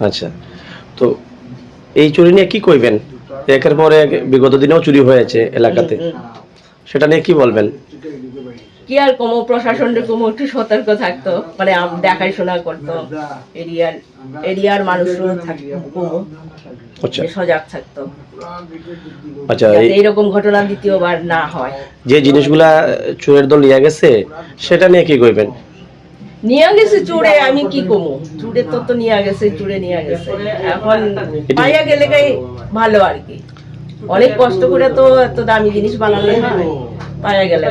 আচ্ছা, তো এই চুরি নিয়ে কি কইবেন? একের পর এক বিগত দিনেও চুরি হয়েছে এলাকাতে, সেটা নিয়ে কি বলবেন? কি আর কম, প্রশাসনের কম একটু সতর্ক থাকতো, মানে দেখাশোনা করতো, এরিয়ার মানুষও থাকতো, সজাগ থাকতো। আচ্ছা, এইরকম ঘটনা দ্বিতীয়বার না হয়। যে জিনিসগুলা চোরের দল নিয়ে গেছে সেটা নিয়ে কি কইবেন? নিয়ে গেছে চুরে, আমি কি কমু, চুরে তো নিয়ে গেছে, চুরে নিয়ে গেছে, এখন পাইয়া গেলে ভালো আর কি। অনেক কষ্ট করে তো এত দামি জিনিস বানালে হয়, পাইয়া গেলে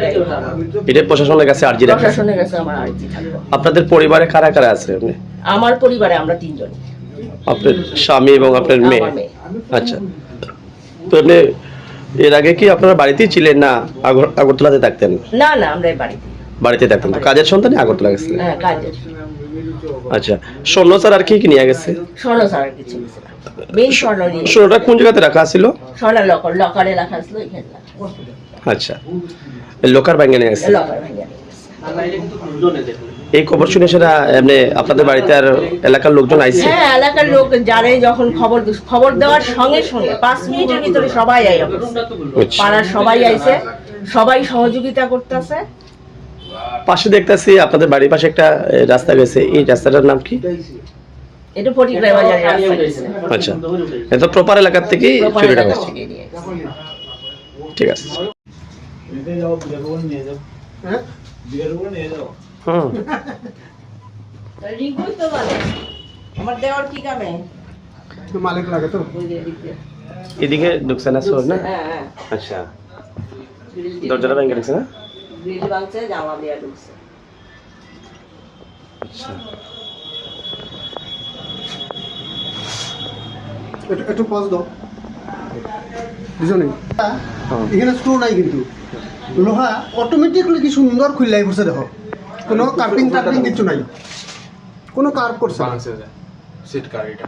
এটা প্রশাসনের কাছে আর্জি রাখবেন? প্রশাসনের কাছে আমার আর্জি থাকবে। আপনাদের পরিবারে কারা কারা আছে? আমার পরিবারে আমরা 3 জন। আপনার স্বামী এবং আপনার মেয়ে? আচ্ছা, তো আপনি এর আগে কি আপনারা বাড়িতেই ছিলেন না আগরতলাতে থাকতেন? না না, আমরা বাড়িতে থাকতেন। তো কাজের সন্ধানে আগরতলা গেছিলেন? হ্যাঁ, কাজের। আচ্ছা, স্বর্ণ স্যার আর কি কি নিয়ে গেছে? স্বর্ণ স্যার আর কিছু না, মেইন স্বর্ণ নিয়ে। স্বর্ণটা কোন জায়গাতে রাখা ছিল? স্বর্ণ লকারে রাখা ছিল, এখানে রাখা। আচ্ছা, লকার ভাঙে নিয়ে গেছে? লকার ভাঙে নিয়ে গেছে। এই খবর শুনে সেটা এমনি আপনাদের বাড়িতে আর এলাকার লোকজন আইছে? হ্যাঁ, এলাকার লোক জানে, যখন খবর দেওয়ার সঙ্গে সঙ্গে 5 মিনিটের ভিতরে সবাই আইছে, পাড়ার সবাই আইছে, সবাই সহযোগিতা করতেছে। পাশে দেখতেছি আপনাদের বাড়ির পাশে একটা রাস্তা গেছে, এই রাস্তাটার নাম কি? এটা ফটিকরায় বাজারের রাস্তা গেছে। আচ্ছা, এটা প্রপার এলাকা থেকে চুরিটা হচ্ছে। ঠিক আছে। রিঙ্কুই তো বলে আমার দেওয়ার কি কামে তো মালিক লাগে তো এদিকে ঢুকছে না চোর না? হ্যাঁ হ্যাঁ। আচ্ছা, দরজাটা ভেঙে ঢুকছে না? গ্রিল ভাঙছে, জামা দিয়া ঢুকছে। আচ্ছা, একটু পজ দাও দুজনেই। এখানে স্ক্রু নাই কিন্তু লোহা অটোমেটিকলি কি সুন্দর খুললাই পড়ছে, দেখো কোনো কার্পিং টার্পিং কিছু নাই, কোনো কার্ভ করছে সিট কার এটা